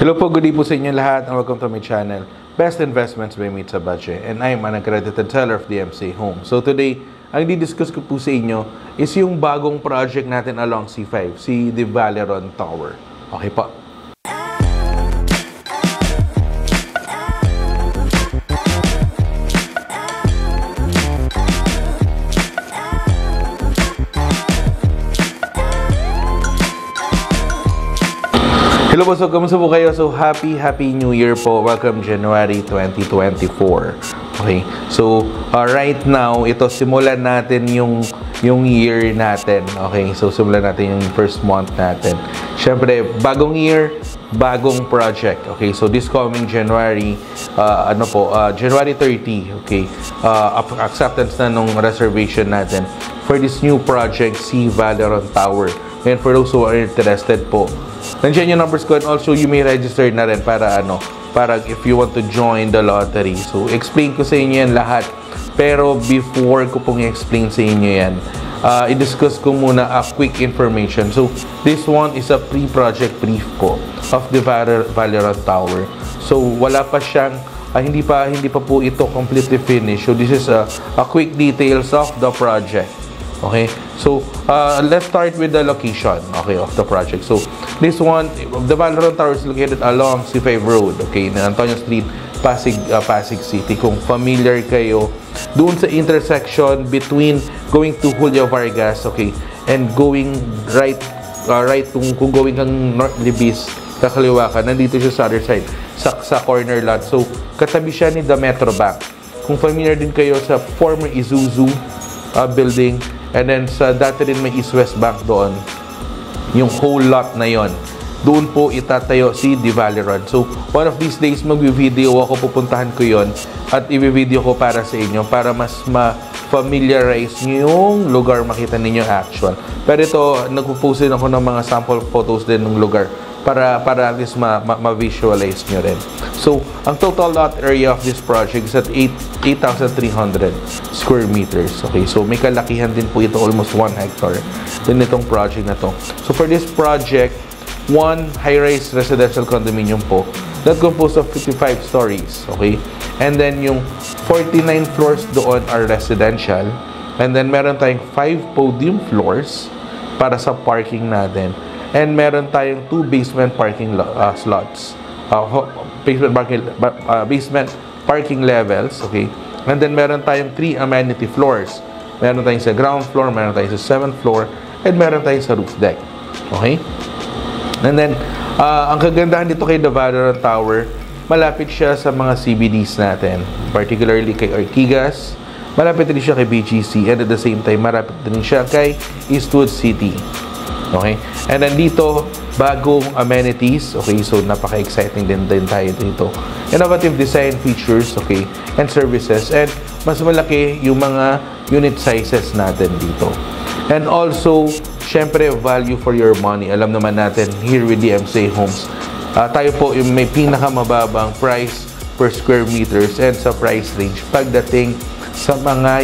Hello po, good day po sa inyo lahat and welcome to my channel, Best Investments by Mitsa Bache, and I'm an accredited seller of DMCA Home. So today, ang di-discuss ko po sa inyo is yung bagong project natin along C5, si The Valeron Tower. Okay po. Hello po, so kamusta po kayo? So happy New Year po. Welcome January 2024. Okay, so right now, ito simulan natin yung year natin. Okay, so simulan natin yung first month natin. Siyempre, bagong year, bagong project. Okay, so this coming January, January 30, okay, acceptance na nung reservation natin for this new project, si Valeron Tower. And for those who are interested po, nandiyan yung numbers ko, and also you may register na rin para if you want to join the lottery. So explain ko sa inyo yan lahat, pero before ko pong i-explain sa inyo yan, i-discuss ko muna a quick information. So this one is a pre-project brief po of the Valeron Tower. So wala pa siyang hindi pa po ito completely finished. So this is a quick details of the project. Okay, so let's start with the location, okay, of the project. So this one, the Valeron Tower is located along C5 Road, okay, in Antonio Street, Pasig City. Kung familiar kayo, doon sa intersection between going to Julio Vargas, okay, and going right kung going kang North Libis, kakaliwa ka, nandito siya sa other side, sa corner lot. So katabi siya ni the Metro Bank. Kung familiar din kayo sa former Isuzu building, and then sa dati rin may East West Bank doon, yung whole lot na yon, doon po itatayo si The Valeron. So one of these days mag-video ako, pupuntahan ko yon at i-video ko para sa inyo para mas ma-familiarize nyo yung lugar, makita ninyo actual. Pero ito, nagpo-post din ako ng mga sample photos din ng lugar para at least ma-visualize nyo rin. So, ang total lot area of this project is at 8,300 square meters. Okay, so may kalakihan din po ito, almost 1 hectare din itong project na to. So, for this project, one high-rise residential condominium po that composed of 55 stories. Okay, and then yung 49 floors doon are residential, and then meron tayong 5 podium floors para sa parking natin. And meron tayong 2 basement parking slots. Basement parking levels, okay? And then meron tayong 3 amenity floors. Meron tayong sa ground floor, meron tayong sa 7th floor, and meron tayong sa roof deck. Okay? And then, ang kagandahan dito kay The Valeron Tower, malapit siya sa mga CBDs natin. Particularly kay Ortigas, malapit din siya kay BGC, and at the same time, malapit din siya kay Eastwood City. Okay? And then dito, bagong amenities. Okay? So, napaka-exciting din tayo dito. Innovative design features, okay? And services. And mas malaki yung mga unit sizes natin dito. And also, syempre, value for your money. Alam naman natin, here with DMCA Homes, tayo po yung may pinakamababang price per square meters and sa price range pagdating sa mga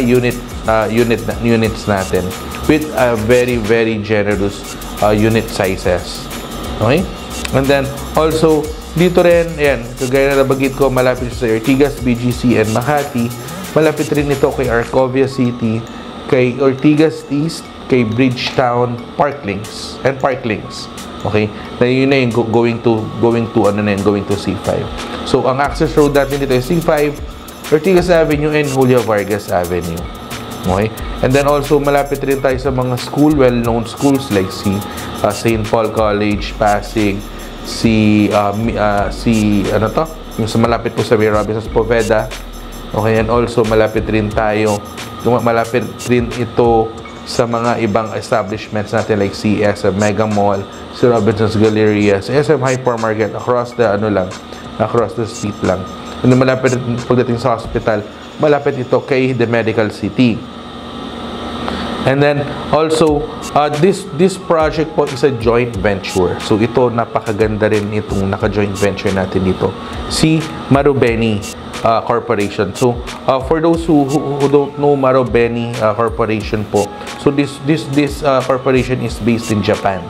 units natin with a very generous unit sizes. Okay? And then also dito rin, ayan, kagaya na nabagit ko, malapit sa Ortigas, BGC, and Makati. Malapit rin ito kay Arcovia City, kay Ortigas East, kay Bridgetown, Parklinks. Okay? Na yun na yung going to C5. So ang access road natin dito is C5, Ortigas Avenue, and Julio Vargas Avenue. Okay? And then also, malapit rin tayo sa mga well-known schools like St. Paul College, Pasig, yung sa malapit po sa May Robinsons Poveda. Okay? And also, malapit rin ito sa mga ibang establishments natin like SM Mega Mall, si Robinsons Galleria, si SM Hypermarket, across the street lang. And malapit pagdating sa hospital, malapit ito kay The Medical City. And then also, this project po is a joint venture. So ito, napakaganda rin itong naka-joint venture natin dito, si Marubeni Corporation. So for those who don't know Marubeni Corporation po, so this corporation is based in Japan.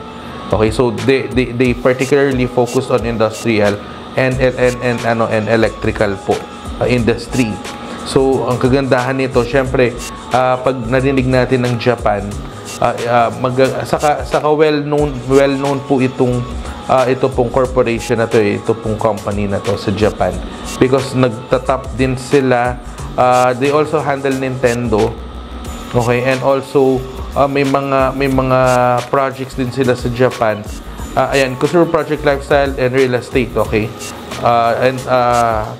Okay, so they particularly focused on industrial and electrical po industry. So ang kagandahan nito, syempre, pag narinig natin ng Japan, saka well-known po ito pong corporation na to, ito pong company na to sa Japan, because nagtatap din sila. They also handle Nintendo, okay, and also may mga projects din sila sa Japan. Ayan, consumer project, lifestyle and real estate, okay, and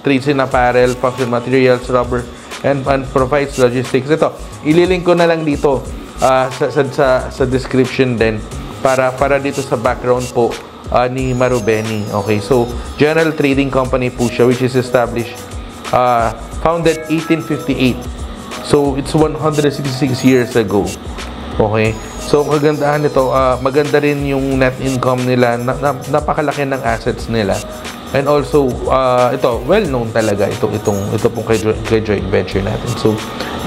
trades in apparel, function materials, rubber, and provides logistics. Ito, ililink ko na lang dito sa description din para dito sa background po ni Marubeni. Okay, so general trading company po siya, which is established, founded 1858. So it's 166 years ago. Okay, so kagandahan nito, maganda rin yung net income nila, napakalaki ng assets nila. And also, ito, well-known talaga ito pong kay joint venture natin. So,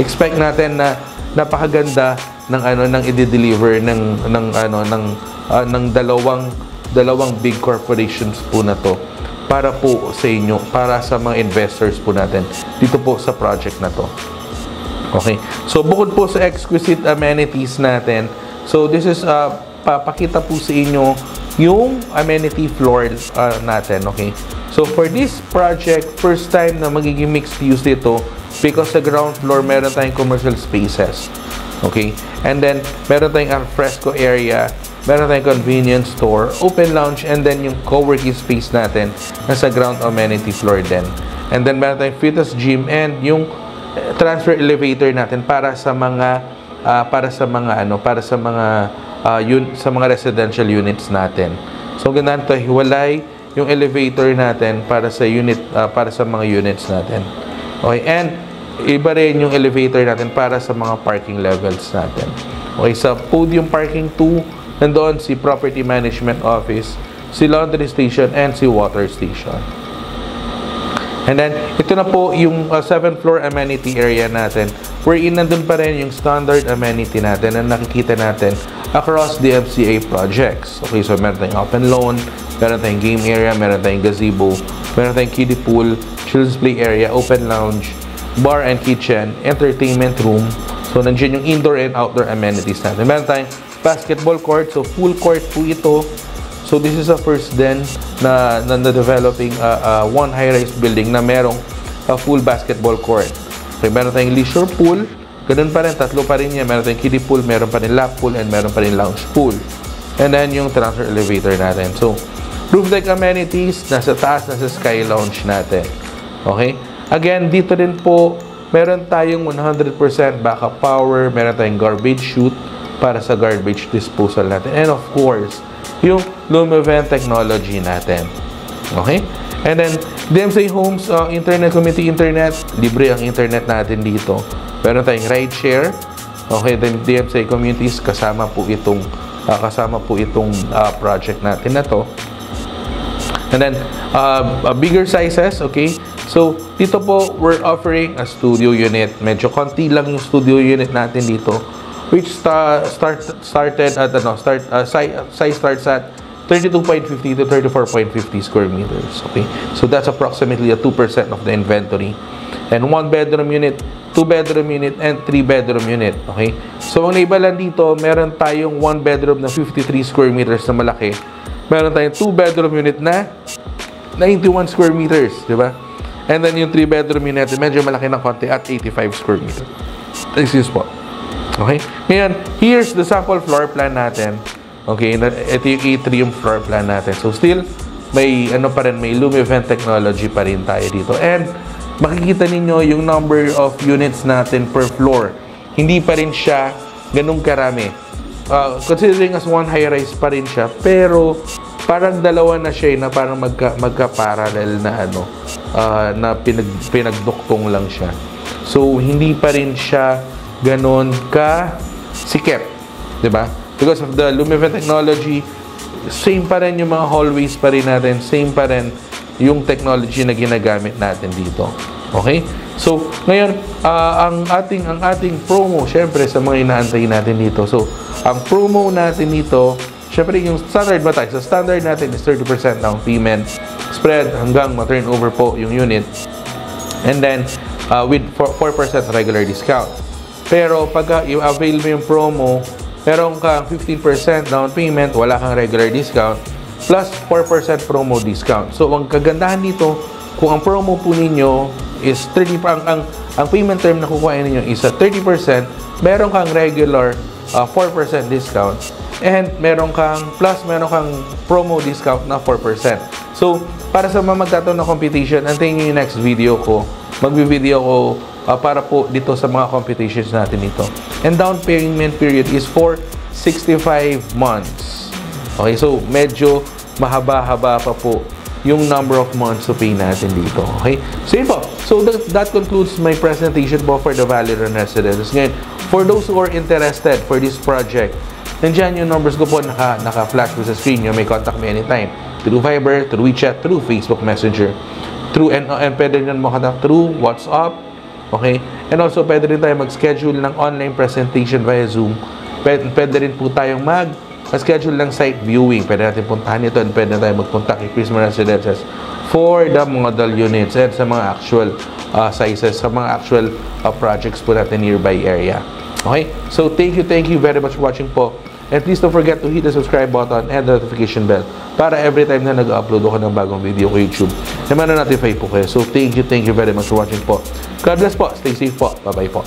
expect natin na napakaganda ng i-deliver ng dalawang big corporations po na to para po sa inyo, para sa mga investors po natin dito po sa project na to. Okay. So, bukod po sa exquisite amenities natin, so this is papakita po sa inyo yung amenity floor natin, okay? So, for this project, first time na magiging mixed use dito, because sa ground floor, meron tayong commercial spaces, okay? And then, meron tayong alfresco area, meron tayong convenience store, open lounge, and then yung co-working space natin nasa ground amenity floor din. And then, meron tayong fitness gym and yung transfer elevator natin para sa mga residential units natin. So ganito, hiwalay yung elevator natin para sa mga units natin. Okay, and iba rin yung elevator natin para sa mga parking levels natin. Okay, sa podium parking 2, nandoon si property management office, si laundry station, and si water station. And then, ito na po yung 7th floor amenity area natin, wherein nandun pa rin yung standard amenity natin na nakikita natin across the MCA projects. Okay, so meron tayong open lawn, meron tayong game area, meron tayong gazebo, meron tayong kiddie pool, children's play area, open lounge, bar and kitchen, entertainment room. So, nandiyan yung indoor and outdoor amenities natin. Meron tayong basketball court, so full court po ito. So, this is a first then na developing one high-rise building na merong full basketball court. Okay, meron tayong leisure pool. Ganun pa rin, tatlo pa rin yan. Meron tayong kiddie pool, meron pa rin lap pool, and meron pa rin lounge pool. And then, yung transfer elevator natin. So, roof deck amenities, nasa taas, nasa sky lounge natin. Okay? Again, dito din po, meron tayong 100% backup power, meron tayong garbage chute para sa garbage disposal natin. And of course, yung Lumivent technology natin. Okay? And then, DMCA Homes, internet, community internet, libre ang internet natin dito. Meron tayong ride share. Okay, then DMCA Communities, kasama po itong project natin na to. And then, bigger sizes, okay? So, dito po, we're offering a studio unit. Medyo konti lang yung studio unit natin dito, which size starts at 32.50 to 34.50 square meters. Okay, so that's approximately a 2% of the inventory. And 1 bedroom unit, 2 bedroom unit, and 3 bedroom unit. Okay, so ang naiba lang dito, meron tayong 1 bedroom na 53 square meters na malaki. Meron tayong 2 bedroom unit na 91 square meters, di ba? And then yung 3 bedroom unit, medyo malaki ng konti at 85 square meters. Excuse po. Okay? Ngayon, here's the sample floor plan natin. Okay, ito yung atrium floor plan natin. So, still, may Lumivent technology pa rin tayo dito. And, makikita ninyo yung number of units natin per floor. Hindi pa rin siya ganun karami. Considering as one high-rise pa rin siya, pero parang dalawa na siya na parang magka-parallel na na pinagduktong lang siya. So, hindi pa rin siya ganun ka-sikip. Diba? Because of the Lumivent technology, same pa rin yung mga hallways pa rin natin, same pa rin yung technology na ginagamit natin dito. Okay? So, ngayon, ang ating promo, syempre, sa mga inaantay natin dito. So, ang promo natin dito syempre yung standard ba tayo? So standard natin is 30% down payment, spread hanggang ma-turnover po yung unit. And then, with 4% regular discount. Pero pagka i-avail mo yung promo, meron kang 15% down payment, wala kang regular discount, plus 4% promo discount. So, ang kagandahan dito, kung ang promo po ninyo is 30%, ang payment term na kukuhain ninyo is 30%, meron kang regular 4% discount, and meron kang promo discount na 4%. So, para sa mga magtataon na competition, antayin nyo yung next video ko. Magbi-video ko para po dito sa mga competitions natin dito. And down payment period is for 65 months. Okay, so medyo mahaba-haba pa po yung number of months to pay natin dito. Okay? So yun po. So that concludes my presentation po for the Valiran Residence. Ngayon, for those who are interested for this project, nandiyan yung numbers ko po naka-flash po sa screen nyo. May contact me anytime. Through Viber, through WeChat, through Facebook Messenger. And pwede nyo contact through WhatsApp. Okay? And also, pwede rin tayo mag-schedule ng online presentation via Zoom. Pwede rin po tayong mag-schedule ng site viewing. Pwede natin puntahan ito, and pwede tayo magpunta kay Prisma Residences for the model units and sa mga actual sizes, sa mga actual projects po natin nearby area. Okay? So, thank you very much for watching po. And please don't forget to hit the subscribe button and the notification bell para every time na nag-upload ako ng bagong video ko YouTube, na ma-notify po kayo. So, thank you very much for watching po. God bless po. Stay safe po. Bye-bye po.